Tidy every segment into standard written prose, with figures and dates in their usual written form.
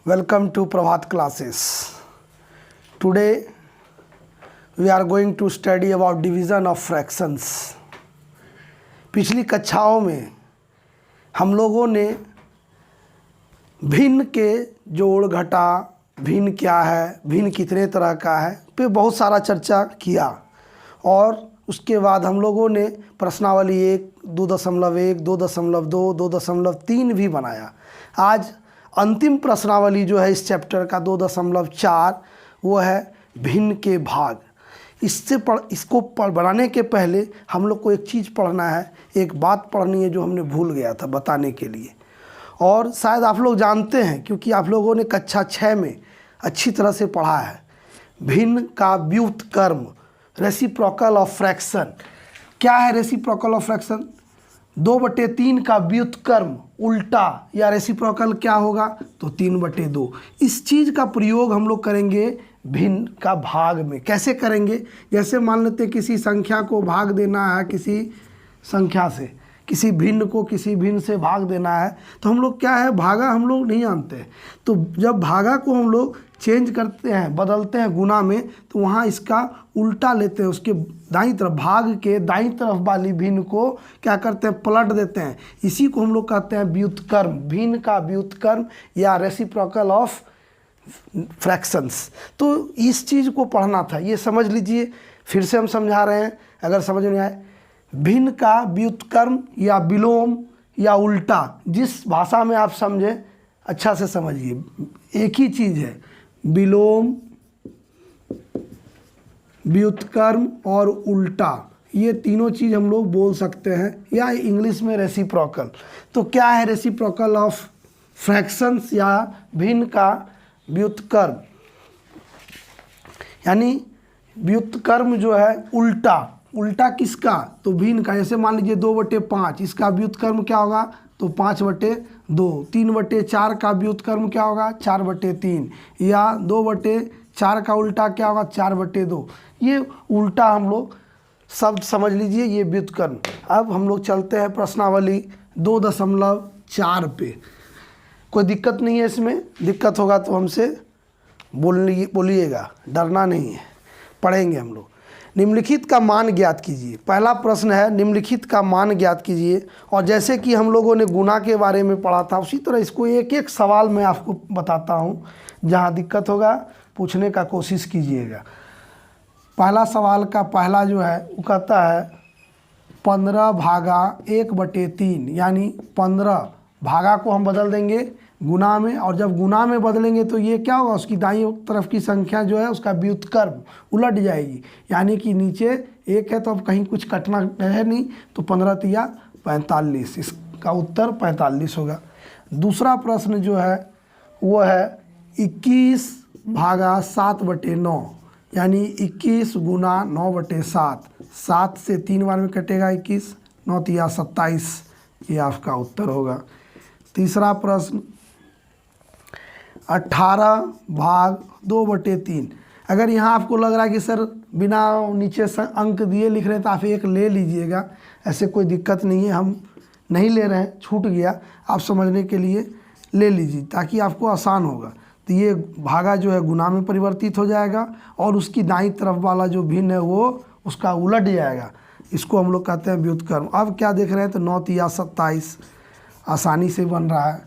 Welcome to Prabhat classes. Today we are going to study about division of fractions. पिछली कक्षाओं में हम लोगों ने भिन्न के जोड़ घटा, भिन्न क्या है, भिन्न कितने तरह का है पे बहुत सारा चर्चा किया और उसके बाद हम लोगों ने प्रश्नावली 1, 2.1, 2.2, 2.3 भी बनाया। आज अंतिम प्रश्नावली जो है इस चैप्टर का 2.4 वो है भिन्न के भाग। इसको बनाने के पहले हम लोग को एक चीज़ पढ़ना है, एक बात पढ़नी है जो हमने भूल गया था बताने के लिए। और शायद आप लोग जानते हैं क्योंकि आप लोगों ने कक्षा 6 में अच्छी तरह से पढ़ा है। भिन्न का व्युत्क्रम, रेसिप्रोकल ऑफ फ्रैक्शन। क्या है रेसिप्रोकल ऑफ फ्रैक्शन? 2/3 का व्युत्क्रम उल्टा या रेसिप्रोकल क्या होगा तो 3/2। इस चीज़ का प्रयोग हम लोग करेंगे भिन्न का भाग में। कैसे करेंगे? जैसे मान लेते हैं किसी संख्या को भाग देना है किसी संख्या से, किसी भिन्न को किसी भिन्न से भाग देना है तो हम लोग क्या है, भागा हम लोग नहीं जानते। तो जब भागा को हम लोग चेंज करते हैं, बदलते हैं गुना में, तो वहाँ इसका उल्टा लेते हैं, उसके दाईं तरफ, भाग के दाईं तरफ वाली भिन्न को क्या करते हैं, पलट देते हैं। इसी को हम लोग कहते हैं व्युत्क्रम, भिन्न का व्युत्क्रम या रेसिप्रोकल ऑफ फ्रैक्शंस। तो इस चीज़ को पढ़ना था, ये समझ लीजिए। फिर से हम समझा रहे हैं अगर समझ नहीं आए। भिन्न का व्युत्क्रम या विलोम या उल्टा, जिस भाषा में आप समझें अच्छा से समझिए, एक ही चीज़ है। विलोम, व्युत्क्रम और उल्टा, ये तीनों चीज़ हम लोग बोल सकते हैं, या इंग्लिश में रेसिप्रोकल। तो क्या है रेसिप्रोकल ऑफ फ्रैक्शंस या भिन्न का व्युत्क्रम? यानी व्युत्क्रम जो है उल्टा, उल्टा किसका तो भिन्न का। जैसे मान लीजिए 2/5, इसका व्युत्क्रम क्या होगा तो 5/2। 3/4 का व्युत्क्रम क्या होगा 4/3, या 2/4 का उल्टा क्या होगा 4/2। ये उल्टा हम लोग शब्द समझ लीजिए, ये व्युत्क्रम। अब हम लोग चलते हैं प्रश्नावली 2.4 पे। कोई दिक्कत नहीं है इसमें, दिक्कत होगा तो हमसे बोलिएगा, डरना नहीं है, पढ़ेंगे हम लोग। निम्नलिखित का मान ज्ञात कीजिए। पहला प्रश्न है निम्नलिखित का मान ज्ञात कीजिए। और जैसे कि हम लोगों ने गुना के बारे में पढ़ा था उसी तरह इसको एक एक सवाल मैं आपको बताता हूँ, जहाँ दिक्कत होगा पूछने का कोशिश कीजिएगा। पहला सवाल का पहला जो है वो कहता है 15 भागा 1/3, यानी 15 भागा को हम बदल देंगे गुना में, और जब गुना में बदलेंगे तो ये क्या होगा, उसकी दाईं तरफ की संख्या जो है उसका व्युत्क्रम उलट जाएगी। यानी कि नीचे 1 है तो अब कहीं कुछ कटना है नहीं, तो 15 × 45, इसका उत्तर 45 होगा। दूसरा प्रश्न जो है वो है 21 भागा 7/9, यानी 21 गुना 9/7। 7 से 3 बार में कटेगा 21, 9 × 27, ये आपका उत्तर होगा। तीसरा प्रश्न 18 भाग 2/3। अगर यहाँ आपको लग रहा है कि सर बिना नीचे से अंक दिए लिख रहे हैं तो आप एक ले लीजिएगा, ऐसे कोई दिक्कत नहीं है, हम नहीं ले रहे हैं, छूट गया, आप समझने के लिए ले लीजिए ताकि आपको आसान होगा। तो ये भागा जो है गुना में परिवर्तित हो जाएगा और उसकी दाईं तरफ वाला जो भिन्न है वो उसका उलट जाएगा। इसको हम लोग कहते हैं व्युत्क्रम। अब क्या देख रहे हैं तो 9 × 27 आसानी से बन रहा है।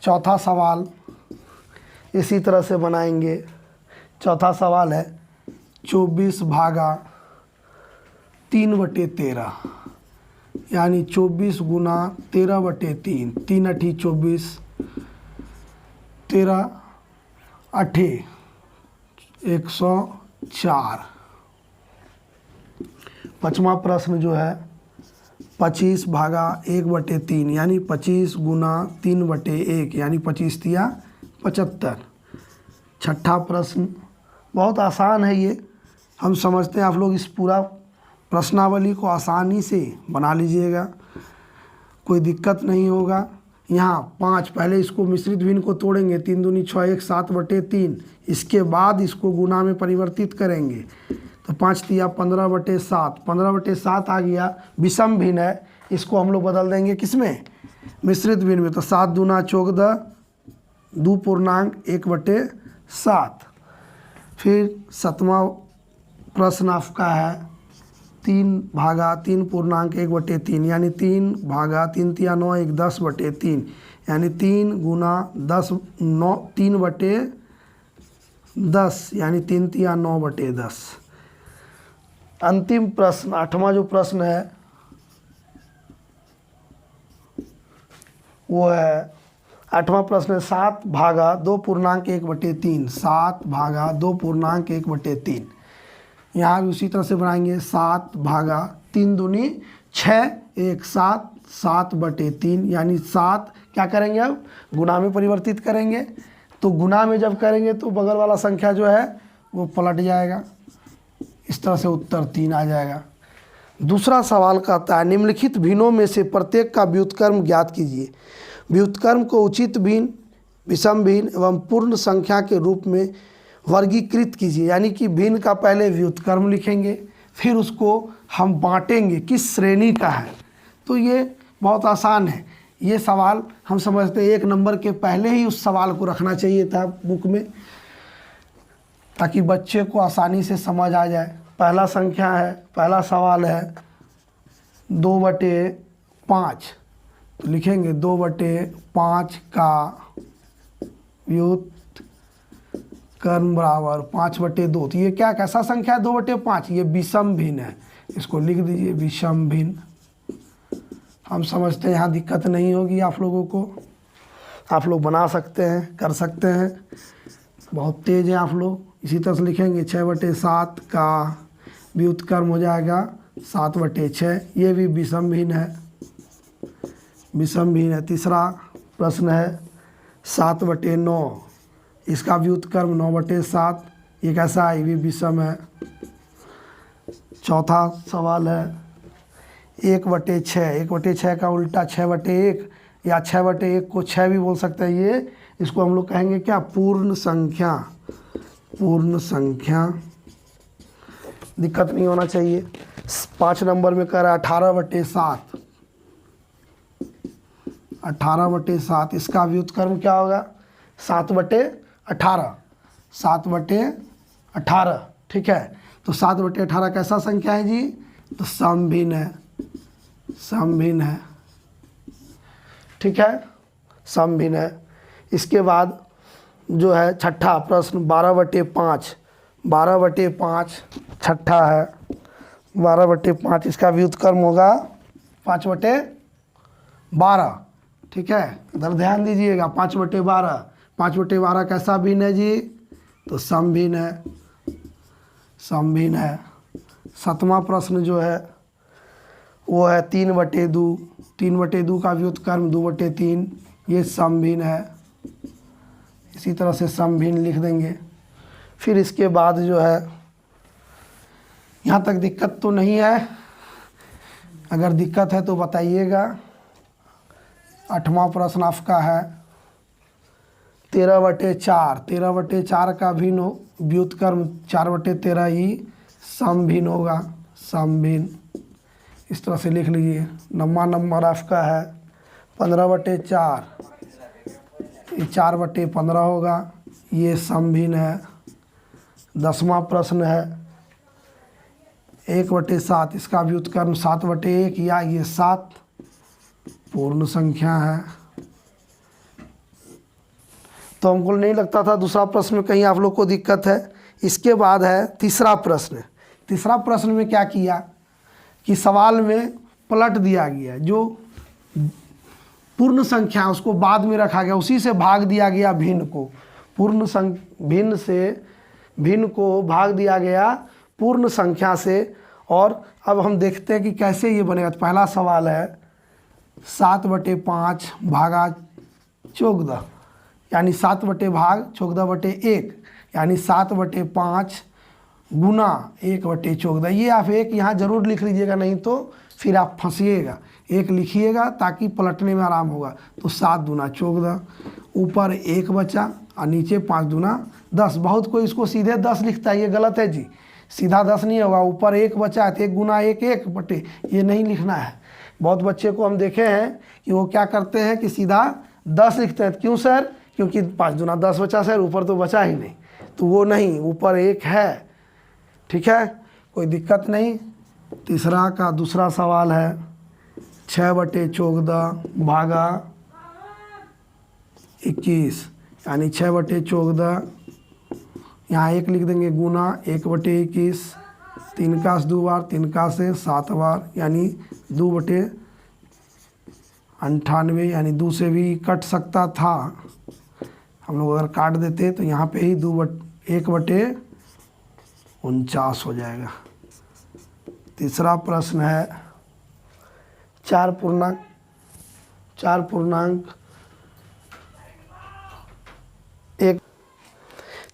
चौथा सवाल इसी तरह से बनाएंगे। चौथा सवाल है 24 भागा 3/13, यानी 24 गुना 13/3। 3 × 8 = 24, 13 × 8 = 104। पाँचवा प्रश्न जो है 25 भागा 1/3, यानी 25 गुना 3/1, यानी 25 × 75। छठा प्रश्न बहुत आसान है, ये हम समझते हैं, आप लोग इस पूरा प्रश्नावली को आसानी से बना लीजिएगा, कोई दिक्कत नहीं होगा। यहाँ 5, पहले इसको मिश्रित भिन्न को तोड़ेंगे, 3 दूनी 6, 1 7/3। इसके बाद इसको गुना में परिवर्तित करेंगे तो 5 × 15/7, 15/7 आ गया। विषम भिन्न है, इसको हम लोग बदल देंगे किस में, मिश्रित भिन्न में। तो 7 दूना 14, 2 पूर्णांक 1/7। फिर 7वां प्रश्न आपका है 3 भागा 3 पूर्णांक 1/3, यानी 3 भागा 3 तिया 9 1 10/3, यानी 3 गुना 10 9 3/10, यानी 3 तिया 9/10। अंतिम प्रश्न 8वां जो प्रश्न है वो है 8वां प्रश्न है 7 भागा 2 पूर्णांक 1/3, 7 भागा 2 पूर्णांक 1/3। यहाँ भी उसी तरह से बनाएंगे 7 भागा 3 दूनी 6 1 7 7/3, यानी 7 क्या करेंगे अब गुणा में परिवर्तित करेंगे। तो गुणा में जब करेंगे तो बगल वाला संख्या जो है वो पलट जाएगा, इस तरह से उत्तर 3 आ जाएगा। दूसरा सवाल कहता है निम्नलिखित भिन्नों में से प्रत्येक का व्युत्क्रम ज्ञात कीजिए। व्युत्क्रम को उचित भिन्न, विषम भिन्न एवं पूर्ण संख्या के रूप में वर्गीकृत कीजिए। यानी कि भिन्न का पहले व्युत्क्रम लिखेंगे, फिर उसको हम बांटेंगे किस श्रेणी का है। तो ये बहुत आसान है। ये सवाल हम समझते हैं 1 नंबर के पहले ही उस सवाल को रखना चाहिए था बुक में, ताकि बच्चे को आसानी से समझ आ जाए। पहला संख्या है, पहला सवाल है 2/5, तो लिखेंगे 2/5 का व्युत्क्रम बराबर 5/2। तो ये क्या कैसा संख्या है 2/5, ये विषम भिन्न है, इसको लिख दीजिए विषम भिन्न। हम समझते हैं यहाँ दिक्कत नहीं होगी आप लोगों को, आप लोग बना सकते हैं, कर सकते हैं, बहुत तेज़ हैं आप लोग। इसी तरह से लिखेंगे 6/7 का व्युत्क्रम हो जाएगा 7/6, ये भी विषम भिन्न है, विषम भिन्न है। तीसरा प्रश्न है 7/9, इसका व्युत्क्रम 9/7, ये कैसा है, ये भी विषम है। चौथा सवाल है 1/6, 1/6 का उल्टा 6/1, या 6/1 को 6 भी बोल सकते हैं। ये इसको हम लोग कहेंगे क्या, पूर्ण संख्या, पूर्ण संख्या। दिक्कत नहीं होना चाहिए। 5 नंबर में कह रहा है 18/7, 18/7, इसका व्युत्क्रम क्या होगा 7/18, 7/18, ठीक है। तो 7/18 कैसा संख्या है जी, तो समभिन्न है, समभिन्न है, ठीक है, समभिन्न है। इसके बाद जो है छठा प्रश्न 12/5, 12/5 छठा है 12/5, इसका व्युत्क्रम होगा 5/12, ठीक है। इधर ध्यान दीजिएगा 5/12, 5/12 कैसा भिन्न है जी, तो समभिन्न है, समभिन्न है। 7वां प्रश्न जो है वो है 3/2, 3/2 का व्युत्क्रम 2/3, ये समभिन्न है, इसी तरह से समभिन्न लिख देंगे। फिर इसके बाद जो है यहाँ तक दिक्कत तो नहीं है, अगर दिक्कत है तो बताइएगा। 8वां प्रश्न आपका है 13/4, 13/4 का भिन्न व्युत्क्रम 4/13 ही समभिन्न होगा, समभिन्न, इस तरह से लिख लीजिए। 9वां नंबर आपका है 15/4, ये 4/15 होगा, ये समभिन्न है। 10वां प्रश्न है 1/7, इसका व्युत्क्रम 7/1, या ये 7 पूर्ण संख्या है। तो हमको नहीं लगता था दूसरा प्रश्न में कहीं आप लोग को दिक्कत है। इसके बाद है तीसरा प्रश्न। तीसरा प्रश्न में क्या किया कि सवाल में पलट दिया गया, जो पूर्ण संख्या उसको बाद में रखा गया, उसी से भाग दिया गया भिन्न को, भिन्न से भिन्न को भाग दिया गया पूर्ण संख्या से। और अब हम देखते हैं कि कैसे ये बनेगा। तो पहला सवाल है 7/5 भागा 14, यानी 7/14, यानी 7/5 गुना 1/14। ये आप 1 यहाँ जरूर लिख लीजिएगा, नहीं तो फिर आप फंसिएगा। 1 लिखिएगा ताकि पलटने में आराम होगा। तो 7 दूना 14, ऊपर 1 बचा और नीचे 5 दूना 10। बहुत कोई इसको सीधे 10 लिखता है, ये गलत है जी, सीधा 10 नहीं होगा। ऊपर 1 बचा है तो 1 गुना 1 1/, ये नहीं लिखना है। बहुत बच्चे को हम देखे हैं कि वो क्या करते हैं कि सीधा 10 लिखते हैं। क्यों सर, क्योंकि 5 दूना 10 बचा सर, ऊपर तो बचा ही नहीं, तो वो नहीं, ऊपर 1 है। ठीक है, कोई दिक्कत नहीं। तीसरा का दूसरा सवाल है 6/14 भागा 21, यानी 6/14, यहाँ 1 लिख देंगे, गुना 1/21, 3 का 2 बार, 3 का से 7 बार, यानी 2/98, यानी 2 से भी कट सकता था। हम लोग अगर काट देते तो यहाँ पे ही 1/49 हो जाएगा। तीसरा प्रश्न है 4.1।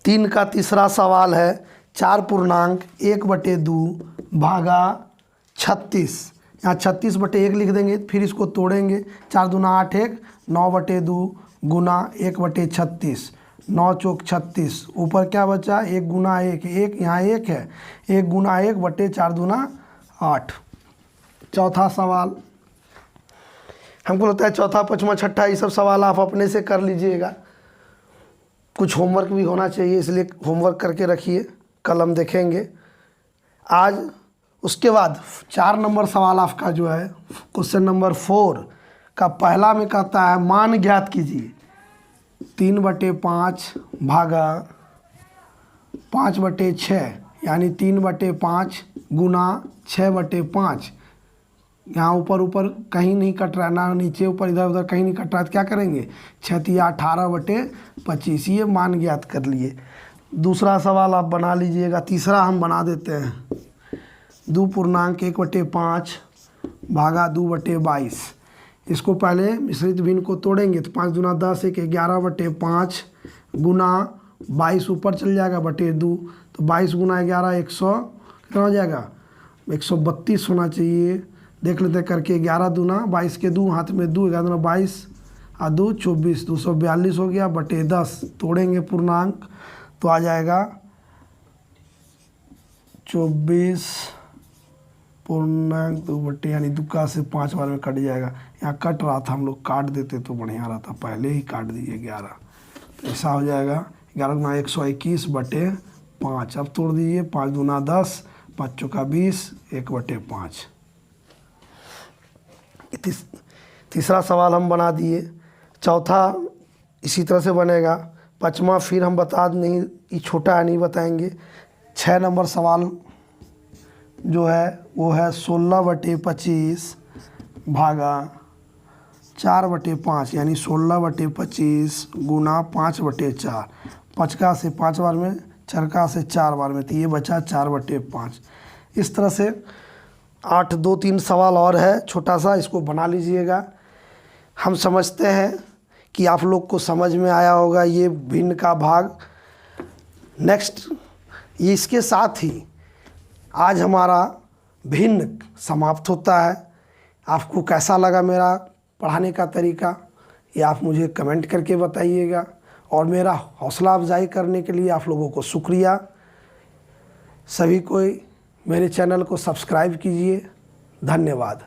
3 का तीसरा सवाल है 4.1/2 भागा 36, यहाँ 36/1 लिख देंगे, फिर इसको तोड़ेंगे, 4 दूना 8, 1 9/2 गुना 1/36, 9 चौक 36, ऊपर क्या बचा, 1 गुना 1, 1 यहाँ 1 है, 1 गुना 1/4 दूना 8। चौथा सवाल, हमको लगता है चौथा, पाँचवा, छठा ये सब सवाल आप अपने से कर लीजिएगा, कुछ होमवर्क भी होना चाहिए, इसलिए होमवर्क करके रखिए, कल हम देखेंगे आज। उसके बाद 4 नंबर सवाल आपका जो है क्वेश्चन नंबर 4 का पहला में कहता है मान ज्ञात कीजिए 3/5 भागा 5/6, यानी 3/5 गुना 6/5। यहाँ ऊपर ऊपर कहीं नहीं कट रहा है, ना नीचे ऊपर इधर उधर कहीं नहीं कट रहा है, तो क्या करेंगे 6 18/25, ये मान ज्ञात कर लिए। दूसरा सवाल आप बना लीजिएगा, तीसरा हम बना देते हैं 2.1/5 भागा 2/22। इसको पहले मिश्रित भिन्न को तोड़ेंगे तो 5 दूना 10, 1 11/5 गुना 22, ऊपर चल जाएगा /2, तो 22 गुना 11 100, कितना हो जाएगा 132 होना चाहिए। देख लेते करके, 11 दूना 22 के 2, हाथ में 2, 11 दूना 22 और 2 24, 242 हो गया /10, तोड़ेंगे पूर्णांक तो आ जाएगा 24.2 यानी दुक्का से 5 बार में कट जाएगा। यहाँ कट रहा था, हम लोग काट देते तो बढ़िया रहता, पहले ही काट दीजिए 11, तो ऐसा हो जाएगा 11 गुना 121/5। अब तोड़ दीजिए, 5 दूना 10, 5 चौका 20, 1/5। तीसरा सवाल हम बना दिए। चौथा इसी तरह से बनेगा। पाँचवा फिर हम बता नहीं, ये छोटा है नहीं बताएंगे। 6 नंबर सवाल जो है वो है 16/25 भागा 4/5, यानी 16/25 गुना 5/4। पचका से 5 बार में, चरका से 4 बार में, तो ये बचा 4/5। इस तरह से 8 2 3 सवाल और है छोटा सा, इसको बना लीजिएगा। हम समझते हैं कि आप लोग को समझ में आया होगा ये भिन्न का भाग। नेक्स्ट ये इसके साथ ही आज हमारा भिन्न समाप्त होता है। आपको कैसा लगा मेरा पढ़ाने का तरीका, ये आप मुझे कमेंट करके बताइएगा, और मेरा हौसला अफजाई करने के लिए आप लोगों को शुक्रिया। सभी कोई मेरे चैनल को सब्सक्राइब कीजिए। धन्यवाद।